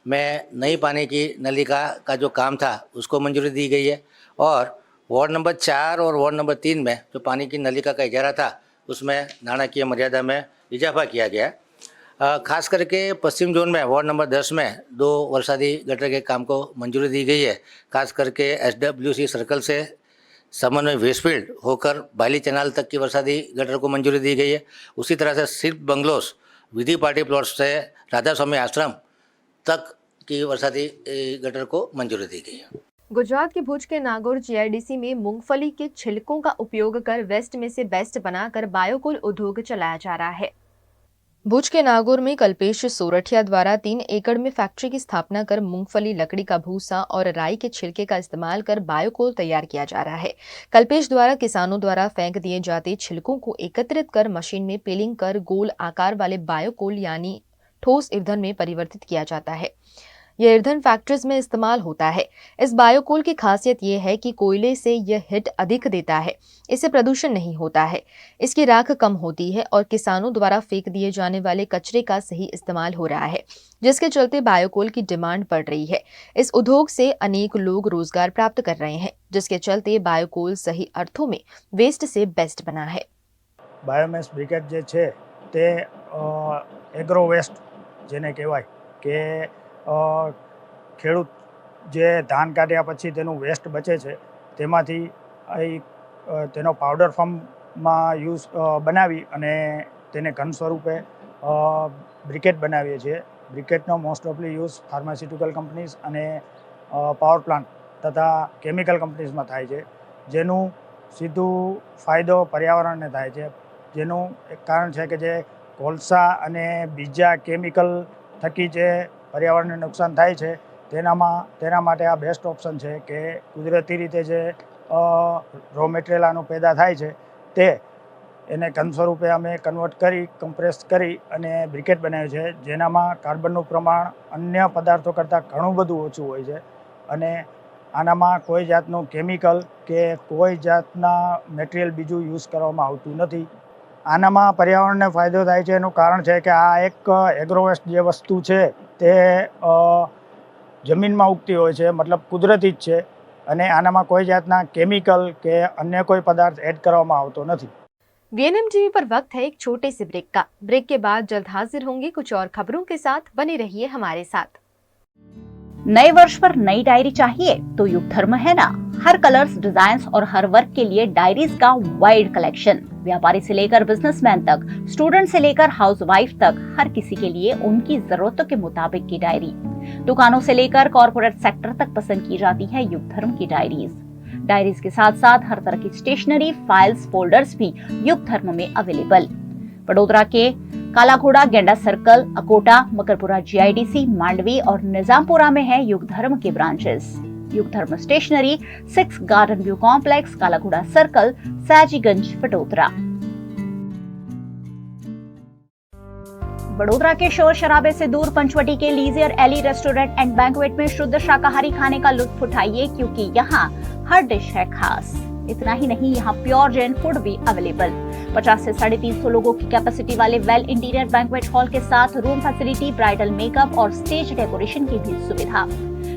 में नई पानी की नलिका का जो काम था उसको मंजूरी दी गई है। और वार्ड नंबर 4 और वार्ड नंबर 3 में जो पानी की नलिका का इजारा था उसमें नाणाकीय मर्यादा में इजाफा किया गया। खास करके पश्चिम जोन में वार्ड नंबर 10 में 2 वरसादी गटर के काम को मंजूरी दी गई है। खास करके SWC सर्कल से समन्वय वेस्टफील्ड होकर बाली चैनल तक की वरसादी गटर को मंजूरी दी गई है। उसी तरह से सिर्फ बंगलोस विधि पार्टी प्लॉट से राधा स्वामी आश्रम तक की वरसादी गटर को मंजूरी दी गई है। गुजरात के भुज के नागौर GIDC में मूंगफली के छिलकों का उपयोग कर वेस्ट में से बेस्ट बनाकर बायोकोल उद्योग चलाया जा रहा है। भुज के नागौर में कल्पेश सोरठिया द्वारा 3 एकड़ में फैक्ट्री की स्थापना कर मूंगफली, लकड़ी का भूसा और राई के छिलके का इस्तेमाल कर बायोकोल तैयार किया जा रहा है। कल्पेश द्वारा किसानों द्वारा फेंक दिए जाते छिलकों को एकत्रित कर मशीन में पीलिंग कर गोल आकार वाले बायोकोल यानी ठोस ईंधन में परिवर्तित किया जाता है। यह ईंधन फैक्ट्रीज में इस्तेमाल होता है। इस बायोकोल की खासियत यह है कि कोयले से यह हिट अधिक देता है, इससे प्रदूषण नहीं होता है, इसकी राख कम होती है और किसानों द्वारा फेंक दिए जाने वाले कचरे का सही इस्तेमाल हो रहा है, जिसके चलते बायोकोल की डिमांड बढ़ रही है। इस उद्योग से अनेक लोग रोजगार प्राप्त कर रहे हैं, जिसके चलते बायोकोल सही अर्थों में वेस्ट से बेस्ट बना है। बायोमेस ब्रिकेट जे छे ते एग्रो वेस्ट जेने कहेवाय के ખેડૂત જે ધાન કાઢ્યા પછી તેનું વેસ્ટ બચે છે તેમાંથી તેનો પાવડર ફોર્મમાં યુઝ બનાવી અને તેને ઘન સ્વરૂપે બ્રિકેટ બનાવીએ છીએ। બ્રિકેટનો મોસ્ટ ઓફલી યુઝ ફાર્માસ્યુટિકલ કંપનીઝ અને પાવર પ્લાન્ટ તથા કેમિકલ કંપનીઝમાં થાય છે, જેનું સીધું ફાયદો પર્યાવરણને થાય છે। જેનું એક કારણ છે કે જે કોલસા અને બીજા કેમિકલ થકી જે पर्यावरण ने नुकसान थाय छे तेना माटे आ बेस्ट ऑप्शन है कि कुदरती रीते जे रॉ मटेरियल आनु पैदा थाय छे ते एने घन स्वरूपे अमे कन्वर्ट करी कम्प्रेस करी अने ब्रिकेट बनाव्युं छे, जेनामां कार्बननुं प्रमाण अन्य पदार्थों करતાં घणुं बधुं ओछुं होय छे अने आनामां कोई जातनुं केमिकल के कोई जातना मटेरियल बीजुं यूज करवामां आवतुं नथी। आनामां पर्यावरणने फायदो थाय छे एनुं कारण छे कि आ एक एग्रोवेस्ट जे वस्तु छे ते जमीनमां उगती होय छे, मतलब कुदरती ज छे अने आनामां कोई जातना केमिकल के अन्य कोई पदार्थ एड करवामां आवतो नथी। VNM टीवी पर वक्त है एक छोटे से ब्रेक का। ब्रेक के बाद जल्द हाजिर होंगे कुछ और खबरों के साथ। बने रहिए हमारे साथ। नए वर्ष पर नई डायरी चाहिए तो युग धर्म है ना। हर कलर्स, डिजाइन्स और हर वर्क के लिए डायरीज का वाइड कलेक्शन। व्यापारी से लेकर बिजनेसमैन तक, स्टूडेंट से लेकर हाउसवाइफ तक, हर किसी के लिए उनकी जरूरतों के मुताबिक की डायरी। दुकानों से लेकर कॉर्पोरेट सेक्टर तक पसंद की जाती है युग धर्म की डायरीज। डायरीज के साथ साथ हर तरह की स्टेशनरी, फाइल्स, फोल्डर्स भी युग धर्म में अवेलेबल। वडोदरा के काला घोड़ा, गेंडा सर्कल, अकोटा, मकरपुरा GIDC, मांडवी और निजामपुरा में है युग धर्म के ब्रांचेस। युग धर्म स्टेशनरी 6 गार्डन व्यू कॉम्प्लेक्स, काला घोड़ा सर्कल, सयाजीगंज, वडोदरा। वडोदरा के शोर शराबे से दूर पंचवटी के लीजियर एली रेस्टोरेंट एंड बैंक्वेट में शुद्ध शाकाहारी खाने का लुत्फ उठाइए, क्योंकि यहाँ हर डिश है खास। इतना ही नहीं, यहाँ प्योर जैन फूड भी अवेलेबल। 50 से 350 लोगों की कैपेसिटी वाले वेल इंटीरियर बैंक्वेट हॉल के साथ रूम फैसिलिटी, ब्राइडल मेकअप और स्टेज डेकोरेशन की भी सुविधा।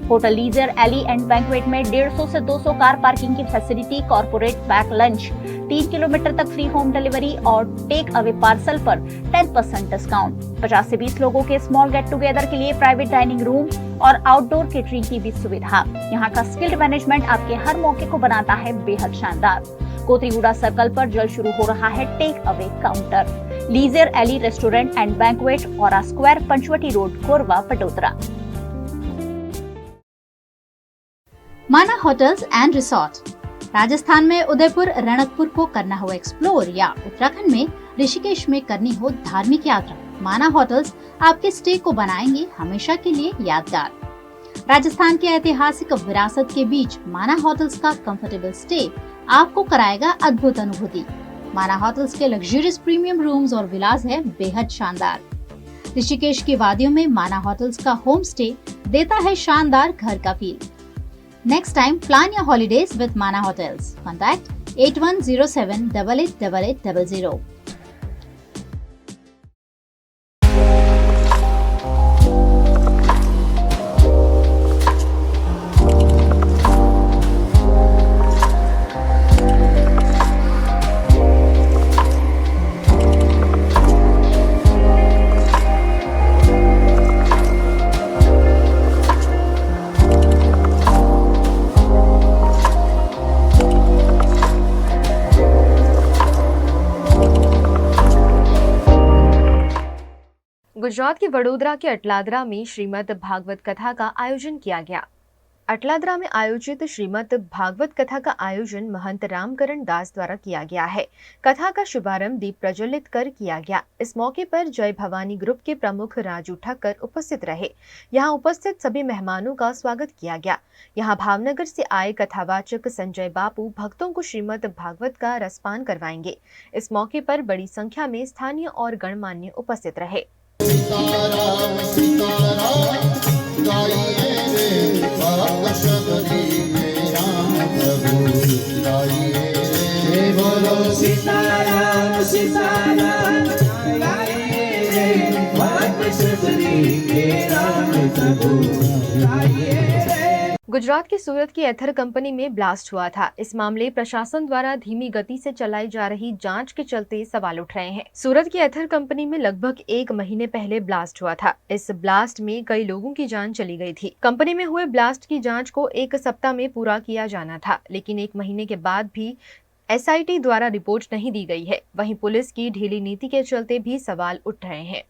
Hotel leisure alley and banquet में 150 से 200 कार पार्किंग की facility, corporate pack lunch, 3 kilometre तक फ्री होम डिलीवरी और टेक अवे पार्सल पर 10% डिस्काउंट। 50 से 20 लोगों के स्मॉल गेट टुगेदर के लिए प्राइवेट डाइनिंग रूम और आउटडोर केटरिंग की भी सुविधा। यहाँ का स्किल्ड मैनेजमेंट आपके हर मौके को बनाता है बेहद शानदार। कोतरीगुड़ा सर्कल पर जल्द शुरू हो रहा है take away counter. Leisure alley restaurant and banquet, aura square, Panchavati road, Korba, Vadodara. Mana hotels and resort. Rajasthan में उदयपुर, रणकपुर को करना हो एक्सप्लोर या उत्तराखंड में ऋषिकेश में करनी हो धार्मिक यात्रा, माना होटल्स आपके स्टे को बनाएंगे हमेशा के लिए यादगार। राजस्थान के ऐतिहासिक विरासत के बीच माना होटल्स का कंफर्टेबल स्टे आपको कराएगा अद्भुत अनुभूति। माना होटल्स के लग्जरियस प्रीमियम रूम्स और विलास है बेहद शानदार। ऋषिकेश की वादियों में माना होटल्स का होम स्टे देता है शानदार घर का feel. Next time, plan your holidays with Mana Hotels. Contact 8107 888800. Gujarat के वडोदरा के अटलादरा में श्रीमद् भागवत कथा का आयोजन किया गया। अटलादरा में आयोजित श्रीमद् भागवत कथा का आयोजन महंत रामकरण दास द्वारा किया गया है। कथा का शुभारंभ दीप प्रज्वलित कर किया गया। इस मौके पर जय भवानी ग्रुप के प्रमुख राजू ठक्कर उपस्थित रहे। यहाँ उपस्थित सभी मेहमानों का स्वागत किया गया। यहाँ भावनगर से आए कथावाचक संजय बापू भक्तों को श्रीमद् भागवत का रसपान करवाएंगे। इस मौके पर बड़ी संख्या में स्थानीय और गणमान्य उपस्थित रहे। सीताराम सीताराम गाइए रे बाबा सबरी में राम प्रभु गाइए रे बोलो सीताराम सीताराम गाइए रे बाबा सबरी में राम प्रभु गाइए रे। गुजरात के सूरत की एथर कंपनी में ब्लास्ट हुआ था। इस मामले प्रशासन द्वारा धीमी गति से चलाई जा रही जांच के चलते सवाल उठ रहे हैं। सूरत की एथर कंपनी में लगभग 1 महीने पहले ब्लास्ट हुआ था। इस ब्लास्ट में कई लोगों की जान चली गई थी। कंपनी में हुए ब्लास्ट की जांच को 1 सप्ताह में पूरा किया जाना था, लेकिन 1 महीने के बाद भी SIT द्वारा रिपोर्ट नहीं दी गई है। वहीं पुलिस की ढीली नीति के चलते भी सवाल उठ रहे हैं।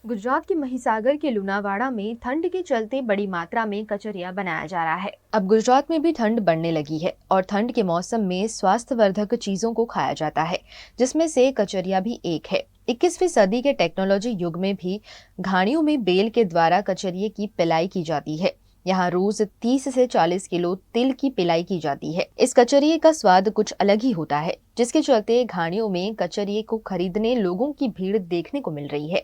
गुजरात के महिसागर के लुनावाड़ा में ठंड के चलते बड़ी मात्रा में कचरिया बनाया जा रहा है। अब गुजरात में भी ठंड बढ़ने लगी है और ठंड के मौसम में स्वास्थ्यवर्धक चीजों को खाया जाता है, जिसमें से कचरिया भी एक है। 21वीं सदी के टेक्नोलॉजी युग में भी घाणियों में बेल के द्वारा कचरिये की पिलाई की जाती है। यहाँ रोज 30 से 40 किलो तिल की पिलाई की जाती है। इस कचरिये का स्वाद कुछ अलग ही होता है, जिसके चलते घाणियों में कचरिये को खरीदने लोगों की भीड़ देखने को मिल रही है।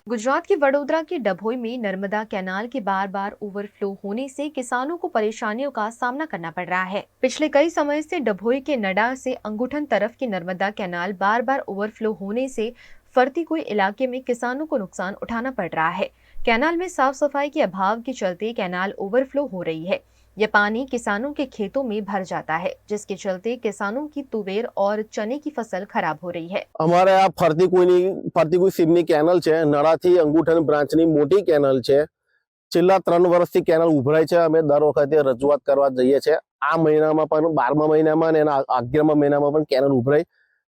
गुजरात के वडोदरा के डभोई में नर्मदा कैनाल के बार बार ओवरफ्लो होने से किसानों को परेशानियों का सामना करना पड़ रहा है। पिछले कई समय से डभोई के नडा से अंगूठन तरफ की नर्मदा कैनाल बार बार ओवरफ्लो होने से फर्तीकुई इलाके में किसानों को नुकसान उठाना पड़ रहा है। कैनाल में साफ सफाई के अभाव के चलते कैनाल ओवरफ्लो हो रही है। यह पानी किसानों के खेतों में भर जाता है, जिसके चलते किसानों की तुवेर और चने की फसल खराब हो रही है। हमारे आ फर्तीकुई सीमनी कैनल है, नड़ाथी अंगूठन ब्रांचनी मोटी कैनल है। छेल्ला 3 વર્ષથી કેનાલ ઉભરાય છે। અમે દર વખતે રજૂઆત કરવા જઈએ છીએ। આ મહિનામાં પણ 12મા મહિનામાં અને 11મા મહિનામાં પણ કેનાલ ઉભરાઈ।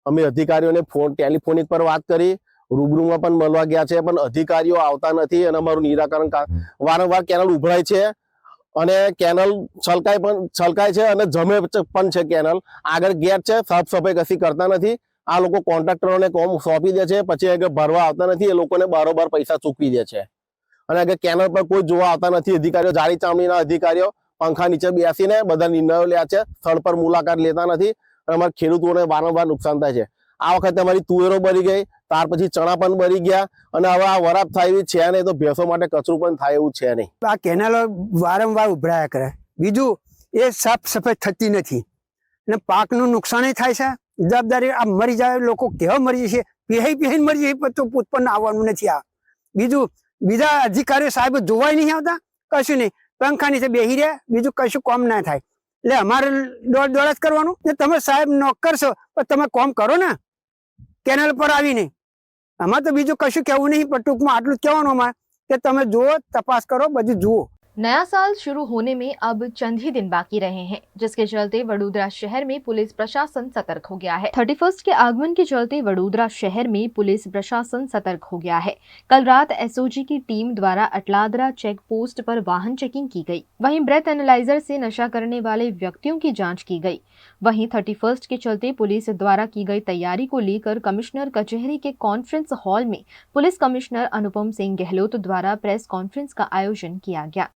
અમે અધિકારીઓને ટેલિફોનિક પર વાત કરી, રૂબરૂમાં પણ મળવા ગયા છે, પણ અધિકારીઓ આવતા નથી અને અમારું નિરાકરણ વારંવાર કેનાલ ઉભરાય છે અને કેનાલ છલકાય છે અને જમે પણ છે। કેનાલ આગળ ગેટ છે, સાફ સફાઈ કશી કરતા નથી। આ લોકો કોન્ટ્રાક્ટરોને કોમ સોંપી દે છે, પછી આગળ ભરવા આવતા નથી। એ લોકોને બારોબાર પૈસા ચૂકવી દે છે અને આગળ કેનાલ પર કોઈ જોવા આવતા નથી। અધિકારીઓ જાળી ચામડીના અધિકારીઓ પંખા નીચે બેસીને બધા નિર્ણયો લે છે, સ્થળ પર મુલાકાત લેતા નથી અને અમારા ખેડૂતોને વારંવાર નુકસાન થાય છે। આ વખતે અમારી તુવેરો બળી ગઈ, ત્યાર પછી ચણા પણ બળી ગયા અને હવે આ વરાપ થાય એવી છે નહીં, તો ભેંસો માટે કચરું પણ થાય એવું છે નહીં। આ કેનાલો વારંવાર ઉભરાયા કરે। બીજું એ સાફ સફાઈ થતી નથી અને પાકનું નુકસાન થાય છે। જવાબદારી આ મરી જાય, લોકો કેવા મરી જશે, પીહાઈ મરી જાય તો ઉત્પન્ન આવવાનું નથી। આ બીજું બીજા અધિકારીઓ સાહેબ જોવાય નહીં આવતા, કશું નહીં, પંખા નીચે બેસી રહ્યા, બીજું કશું કામ ના થાય। એટલે અમારે દોડ જ કરવાનું ને। તમે સાહેબ નોકર છો પણ તમે કામ કરો ને કેનાલ પર આવીને। અમારે તો બીજું કશું કહેવું નહીં, પણ ટૂંકમાં આટલું જ કહેવાનું અમારે કે તમે જુઓ, તપાસ કરો, બધું જુઓ। नया साल शुरू होने में अब चंद ही दिन बाकी रहे हैं, जिसके चलते वडोदरा शहर में पुलिस प्रशासन सतर्क हो गया है। 31 के आगमन के चलते वडोदरा शहर में पुलिस प्रशासन सतर्क हो गया है। कल रात एसओजी की टीम द्वारा अटलादरा चेक पोस्ट पर वाहन चेकिंग की गई। वहीं ब्रेथ एनालाइजर से नशा करने वाले व्यक्तियों की जाँच की गई। वहीं 31 के चलते पुलिस द्वारा की गई तैयारी को लेकर कमिश्नर कचहरी के कॉन्फ्रेंस हॉल में पुलिस कमिश्नर अनुपम सिंह गहलोत द्वारा प्रेस कॉन्फ्रेंस का आयोजन किया गया।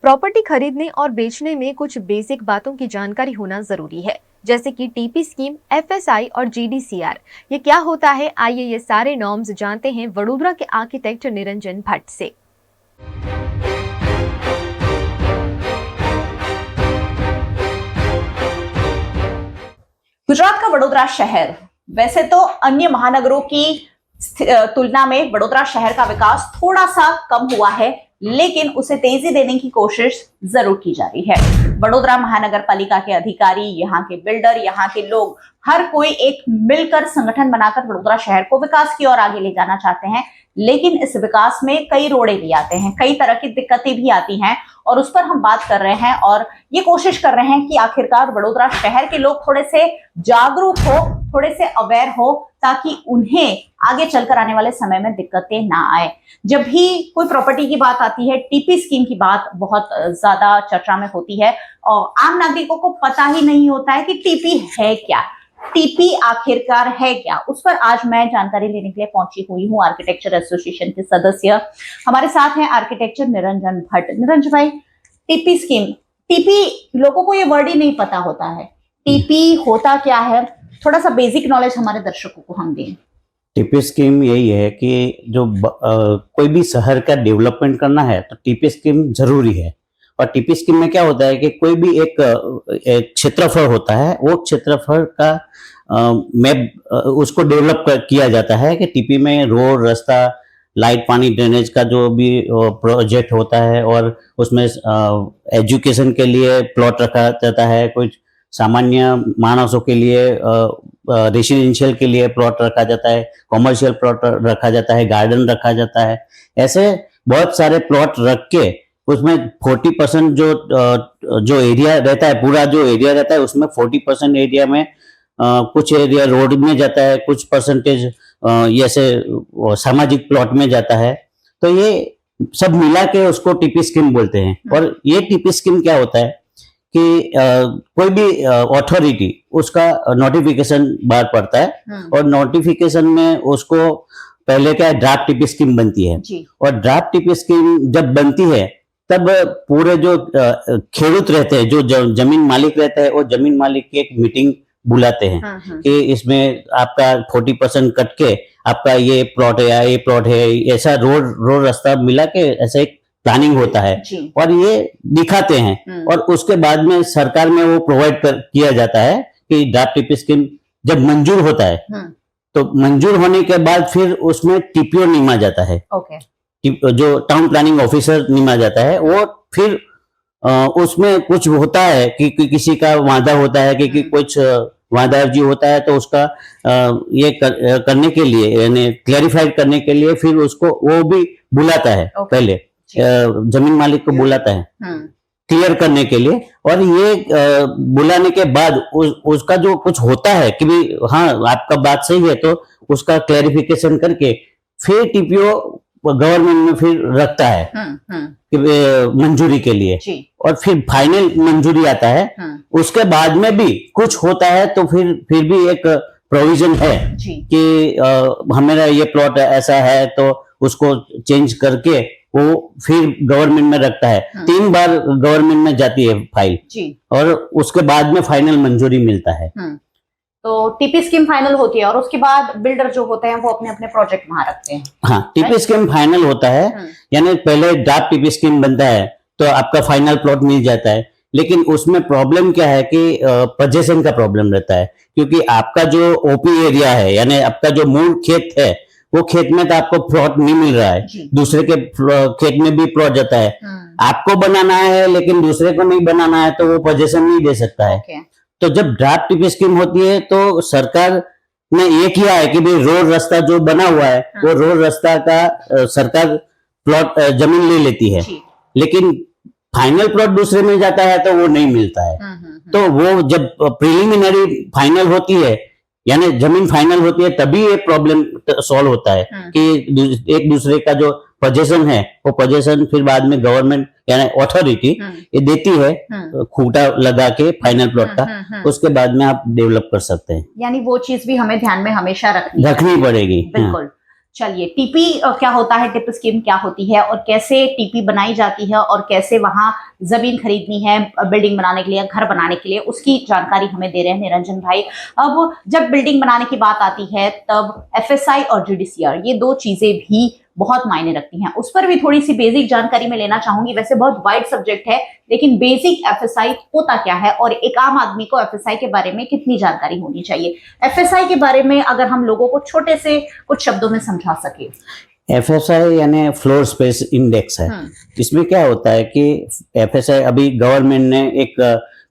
प्रॉपर्टी खरीदने और बेचने में कुछ बेसिक बातों की जानकारी होना जरूरी है, जैसे कि टीपी स्कीम, एफएसआई और जीडीसीआर। ये क्या होता है, आइए ये सारे नॉर्म्स जानते हैं वडोदरा के आर्किटेक्ट निरंजन भट्ट से। गुजरात का वडोदरा शहर वैसे तो अन्य महानगरों की तुलना में वडोदरा शहर का विकास थोड़ा सा कम हुआ है, लेकिन उसे तेजी देने की कोशिश जरूर की जा रही है। वडोदरा महानगर पालिका के अधिकारी, यहाँ के बिल्डर, यहाँ के लोग, हर कोई एक मिलकर संगठन बनाकर वडोदरा शहर को विकास की ओर आगे ले जाना चाहते हैं। लेकिन इस विकास में कई रोड़े भी आते हैं, कई तरह की दिक्कतें भी आती हैं और उस पर हम बात कर रहे हैं और ये कोशिश कर रहे हैं कि आखिरकार वडोदरा शहर के लोग थोड़े से जागरूक हो, थोड़े से अवेयर हो, ताकि उन्हें आगे चलकर आने वाले समय में दिक्कतें ना आए। जब भी कोई प्रॉपर्टी की बात आती है, टीपी स्कीम की बात बहुत ज्यादा चर्चा में होती है और आम नागरिकों को पता ही नहीं होता है कि टीपी है क्या, टीपी आखिरकार है क्या। उस पर आज मैं जानकारी लेने के लिए पहुंची हुई हूँ। आर्किटेक्चर एसोसिएशन के सदस्य हमारे साथ हैं, आर्किटेक्चर निरंजन भट्ट। निरंजन भाई, टीपी स्कीम, टीपी लोगों को ये वर्ड ही नहीं पता होता है, टीपी होता क्या है, थोड़ा सा बेसिक नॉलेज हमारे दर्शकों को हम दें। टीपी स्कीम यही है कि जो कोई भी शहर का डेवलपमेंट करना है तो टीपी स्कीम जरूरी है। और टीपी स्कीम में क्या होता है कि कोई भी एक क्षेत्रफल होता है, वो क्षेत्रफल का मैप उसको डेवलप किया जाता है कि टीपी में रोड, रास्ता, लाइट, पानी, ड्रेनेज का जो भी प्रोजेक्ट होता है और उसमें एजुकेशन के लिए प्लॉट रखा जाता है, कुछ सामान्य मानवों के लिए रेसिडेंशियल के लिए प्लॉट रखा जाता है, कॉमर्शियल प्लॉट रखा जाता है, गार्डन रखा जाता है। ऐसे बहुत सारे प्लॉट रख के उसमें 40% जो एरिया रहता है, पूरा जो एरिया रहता है उसमें 40% एरिया में कुछ एरिया रोड में जाता है, कुछ परसेंटेज ऐसे सामाजिक प्लॉट में जाता है। तो ये सब मिला के उसको टीपी स्कीम बोलते हैं। और ये टीपी स्कीम क्या होता है कि कोई भी अथॉरिटी उसका नोटिफिकेशन बाहर पड़ता है और नोटिफिकेशन में उसको पहले क्या ड्राफ्ट टीपी स्कीम बनती है और ड्राफ्ट टीपी स्कीम जब बनती है तब पूरे जो खेडूत रहते हैं, जो जमीन मालिक रहते हैं, वो जमीन मालिक की एक मीटिंग बुलाते हैं कि इसमें आपका 40% कट के आपका ये प्लॉट है या ये प्लॉट है, ऐसा रोड रास्ता मिला के ऐसा एक प्लानिंग होता है और ये दिखाते हैं और उसके बाद में सरकार में वो प्रोवाइड किया जाता है कि ड्राफ्ट टीपी स्कीम जब मंजूर होता है तो मंजूर होने के बाद फिर उसमें टीपीओ निमा जाता है। जो टाउन प्लानिंग ऑफिसर निमा जाता है, वो फिर उसमें कुछ होता है कि किसी का वादा होता है कि कुछ वादा जी होता है तो उसका ये करने के लिए यानी क्लैरिफाइड करने के लिए फिर उसको वो भी बुलाता है, पहले जमीन मालिक को बुलाता है क्लियर करने के लिए। और ये बुलाने के बाद उसका जो कुछ होता है कि भी हाँ आपका बात सही है तो उसका क्लैरिफिकेशन करके फिर टीपीओ गवर्नमेंट में फिर रखता है कि मंजूरी के लिए और फिर फाइनल मंजूरी आता है। उसके बाद में भी कुछ होता है तो फिर भी एक प्रोविजन है कि हमारा ये प्लॉट ऐसा है तो उसको चेंज करके वो फिर गवर्नमेंट में रखता है। 3 बार गवर्नमेंट में जाती है फाइल और उसके बाद में फाइनल मंजूरी मिलता है। तो टीपी स्कीम फाइनल होती है और उसके बाद बिल्डर जो होते हैं वो अपने अपने प्रोजेक्ट वहां रखते हैं। हाँ, टीपी स्कीम फाइनल होता है, यानी पहले ड्राफ्ट टीपी स्कीम बनता है तो आपका फाइनल प्लॉट मिल जाता है। लेकिन उसमें प्रॉब्लम क्या है कि पोजीशन का प्रॉब्लम रहता है, क्योंकि आपका जो ओपी एरिया है यानी आपका जो मूल खेत है वो खेत में तो आपको प्लॉट नहीं मिल रहा है, दूसरे के खेत में भी प्लॉट जाता है, आपको बनाना है लेकिन दूसरे को नहीं बनाना है तो वो पोजीशन नहीं दे सकता है। तो जब ड्राफ्ट टीपी स्कीम होती है तो सरकार ने ये किया है कि भाई रोड रास्ता जो बना हुआ है वो रोड रास्ता का सरकार प्लॉट जमीन ले लेती है, लेकिन फाइनल प्लॉट दूसरे में जाता है तो वो नहीं मिलता है। तो वो जब प्रिलिमिनरी फाइनल होती है यानी जमीन फाइनल होती है तभी ये प्रॉब्लम सॉल्व होता है कि एक दूसरे का जो पोजीशन है वो पोजीशन फिर बाद में गवर्नमेंट यानी अथॉरिटी ये देती है खूंटा लगा के फाइनल प्लॉट का, उसके बाद में आप डेवलप कर सकते हैं। यानी वो चीज भी हमें ध्यान में हमेशा रखनी पड़ेगी। बिल्कुल। चलिए, टीपी क्या होता है, टिप स्कीम क्या होती है और कैसे टीपी बनाई जाती है और कैसे वहां जमीन खरीदनी है बिल्डिंग बनाने के लिए, घर बनाने के लिए, उसकी जानकारी हमें दे रहे हैं निरंजन भाई। अब जब बिल्डिंग बनाने की बात आती है तब एफएसआई और जीडीसीआर ये दो चीजें भी बहुत मायने रखती हैं, उस पर भी थोड़ी सी बेसिक जानकारी मैं लेना चाहूंगी। वैसे बहुत वाइड सब्जेक्ट है लेकिन बेसिक एफएसआई होता क्या है और एक आम आदमी को एफएसआई के बारे में कितनी जानकारी होनी चाहिए, एफएसआई के बारे में अगर हम लोगों को छोटे से कुछ शब्दों में समझा सके। एफएसआई यानी फ्लोर स्पेस इंडेक्स है। इसमें क्या होता है कि एफएसआई अभी गवर्नमेंट ने एक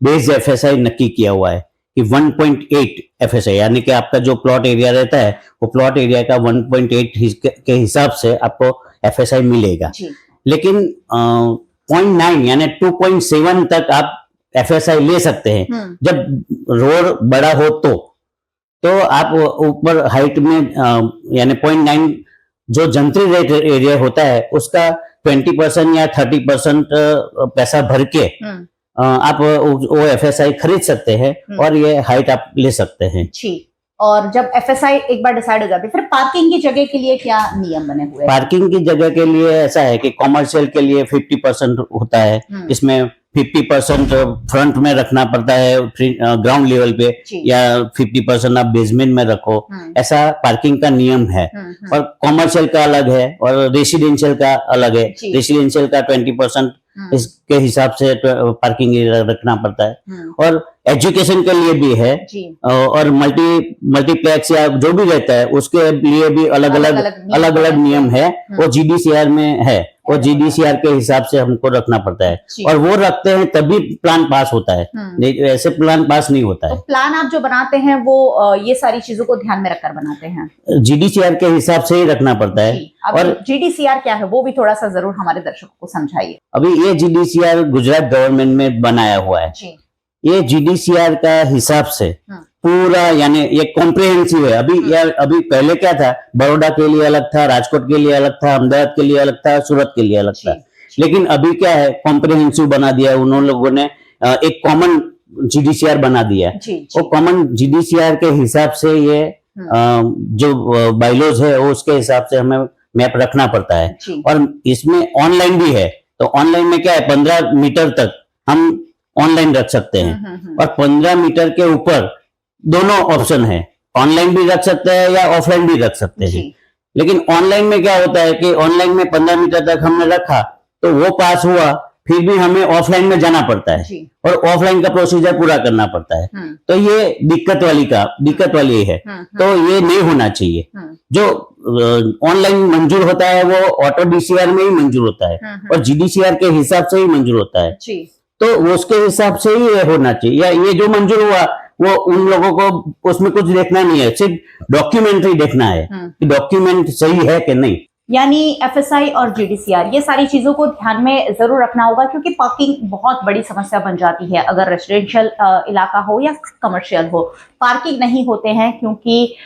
बेस्ड एफएसआई नक्की किया हुआ है कि 1.8 एफएसआई यानी कि आपका जो प्लॉट एरिया रहता है वो प्लॉट एरिया का 1.8 के हिसाब से आपको एफएसआई मिलेगा। लेकिन 0.9 यानी 2.7 तक आप एफएसआई ले सकते हैं जब रोड बड़ा हो तो आप ऊपर हाइट में यानी 0.9 जो जंतरी रेट एरिया होता है उसका 20% या 30% पैसा भर के आप वो एफएसआई खरीद सकते हैं और ये हाइट आप ले सकते हैं। जी। और जब एफएसआई एक बार डिसाइड हो जाती है फिर पार्किंग की जगह के लिए क्या नियम बने हुए हैं? पार्किंग की जगह के लिए ऐसा है कि कॉमर्शियल के लिए 50% होता है, इसमें 50% फ्रंट में रखना पड़ता है ग्राउंड लेवल पे या 50% आप बेसमेंट में रखो, ऐसा पार्किंग का नियम है। और कॉमर्शियल का अलग है और रेसिडेंशियल का अलग है। रेसिडेंशियल का 20% इसके हिसाब से पार्किंग रखना पड़ता है। और एजुकेशन के लिए भी है और मल्टीप्लेक्स या जो भी रहता है उसके लिए भी अलग अलग नियम है। वो जीडीसीआर में है, वो जीडीसीआर के हिसाब से हमको रखना पड़ता है और वो रखते हैं तभी प्लान पास होता है, ऐसे प्लान पास नहीं होता है। तो प्लान आप जो बनाते हैं वो ये सारी चीजों को ध्यान में रखकर बनाते हैं? जीडीसीआर के हिसाब से ही रखना पड़ता है। और जीडीसीआर क्या है वो भी थोड़ा सा जरूर हमारे दर्शकों को समझाइए। अभी ये जीडीसीआर गुजरात गवर्नमेंट में बनाया हुआ है। ये जीडीसीआर का हिसाब से पूरा यानी ये कॉम्प्रिहेंसिव है। अभी पहले क्या था, बड़ौदा के लिए अलग था, राजकोट के लिए अलग था, अहमदाबाद के लिए अलग था, सूरत के लिए अलग था। लेकिन अभी क्या है, कॉम्प्रिहेंसिव बना दिया उन लोगों ने, एक कॉमन जीडीसीआर बना दिया। वो कॉमन जीडीसीआर के हिसाब से ये जो बाइलॉज है उसके हिसाब से हमें मैप रखना पड़ता है। और इसमें ऑनलाइन भी है, तो ऑनलाइन में क्या है 15 मीटर तक हम ऑनलाइन रख सकते हैं और 15 मीटर के ऊपर दोनों ऑप्शन है, ऑनलाइन भी रख सकते हैं या ऑफलाइन भी रख सकते हैं। लेकिन ऑनलाइन में क्या होता है कि ऑनलाइन में 15 मीटर तक हमने रखा तो वो पास हुआ, फिर भी हमें ऑफलाइन में जाना पड़ता है और ऑफलाइन का प्रोसीजर पूरा करना पड़ता है। तो ये दिक्कत वाली है, तो ये नहीं होना चाहिए। जो ऑनलाइन मंजूर होता है वो ऑटो डीसीआर में ही मंजूर होता है और जीडीसीआर के हिसाब से ही मंजूर होता है। तो उसके हिसाब से ही ये होना चाहिए। या ये जो मंजूर हुआ वो उन लोगों को उसमें कुछ देखना नहीं है, सिर्फ डॉक्यूमेंट्री देखना है कि डॉक्यूमेंट सही है कि नहीं। यानी एफएसआई और जीडीसीआर ये सारी चीजों को ध्यान में जरूर रखना होगा क्योंकि पार्किंग बहुत बड़ी समस्या बन जाती है। अगर रेसिडेंशियल इलाका हो या कमर्शियल हो, पार्किंग नहीं होते हैं क्योंकि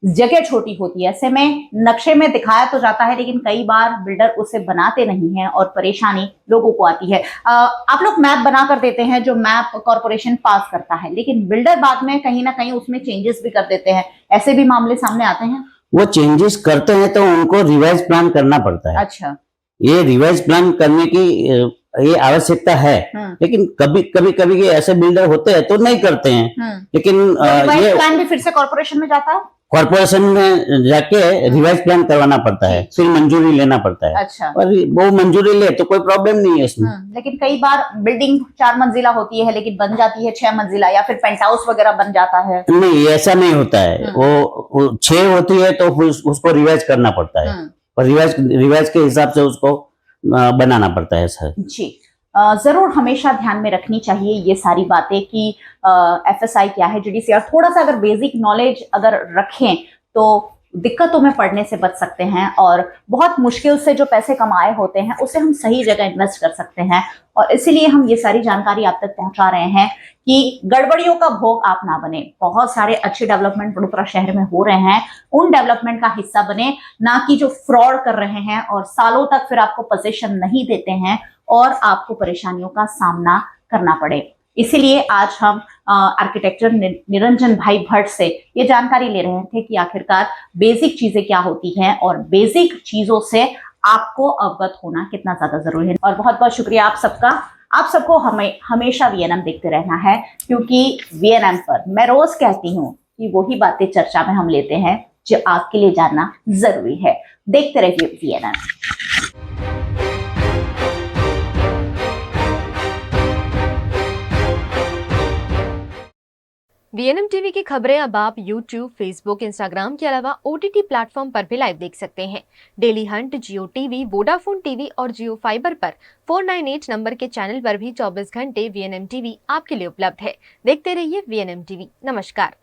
जगह छोटी होती है। ऐसे में नक्शे में दिखाया तो जाता है लेकिन कई बार बिल्डर उसे बनाते नहीं हैं और परेशानी लोगों को आती है। आप लोग मैप बना कर देते हैं जो मैप कॉर्पोरेशन पास करता है, लेकिन बिल्डर बाद में कहीं ना कहीं उसमें चेंजेस भी कर देते हैं, ऐसे भी मामले सामने आते हैं। वो चेंजेस करते हैं तो उनको रिवाइज प्लान करना पड़ता है। अच्छा, ये रिवाइज प्लान करने की ये आवश्यकता है, लेकिन कभी ऐसे बिल्डर होते हैं तो नहीं करते हैं। लेकिन ये प्लान भी फिर से कॉर्पोरेशन में जाता है। कॉर्पोरेशन में जाके रिवाइज प्लान करवाना पड़ता है, फिर मंजूरी लेना पड़ता है। अच्छा। और वो मंजूरी ले तो कोई प्रॉब्लम नहीं है इसमें। लेकिन कई बार बिल्डिंग 4 मंजिला होती है लेकिन बन जाती है 6 मंजिला, या फिर पेंट हाउस वगैरह बन जाता है। नहीं, ऐसा नहीं होता है। वो 6 होती है तो उसको रिवाइज करना पड़ता है, और रिवाइज के हिसाब से उसको बनाना पड़ता है सर जी। जरूर हमेशा ध्यान में रखनी चाहिए ये सारी बातें कि FSI क्या है, GDCR थोड़ा सा अगर बेसिक नॉलेज अगर रखें तो दिक्कतों में पड़ने से बच सकते हैं, और बहुत मुश्किल से जो पैसे कमाए होते हैं उसे हम सही जगह इन्वेस्ट कर सकते हैं। और इसीलिए हम ये सारी जानकारी आप तक पहुंचा रहे हैं कि गड़बड़ियों का भोग आप ना बने। बहुत सारे अच्छे डेवलपमेंट वडोदरा शहर में हो रहे हैं, उन डेवलपमेंट का हिस्सा बने, ना कि जो फ्रॉड कर रहे हैं और सालों तक फिर आपको पोजीशन नहीं देते हैं और आपको परेशानियों का सामना करना पड़े। इसीलिए आज हम आर्किटेक्चर निरंजन भाई भट्ट से ये जानकारी ले रहे थे कि आखिरकार बेसिक चीजें क्या होती हैं और बेसिक चीजों से आपको अवगत होना कितना ज्यादा जरूरी है। और बहुत बहुत शुक्रिया आप सबका। आप सबको हमेशा VNM देखते रहना है, क्योंकि VNM पर मैं रोज कहती हूँ कि वही बातें चर्चा में हम लेते हैं जो आपके लिए जानना जरूरी है। देखते रहिए VNM। VNM टीवी की खबरें अब आप YouTube, Facebook, Instagram के अलावा OTT प्लेटफॉर्म पर भी लाइव देख सकते हैं। डेली हंट, जियो टीवी, वोडाफोन टीवी और जियो फाइबर पर 498 नंबर के चैनल पर भी 24 घंटे VNM टीवी आपके लिए उपलब्ध है। देखते रहिए VNM टीवी। नमस्कार।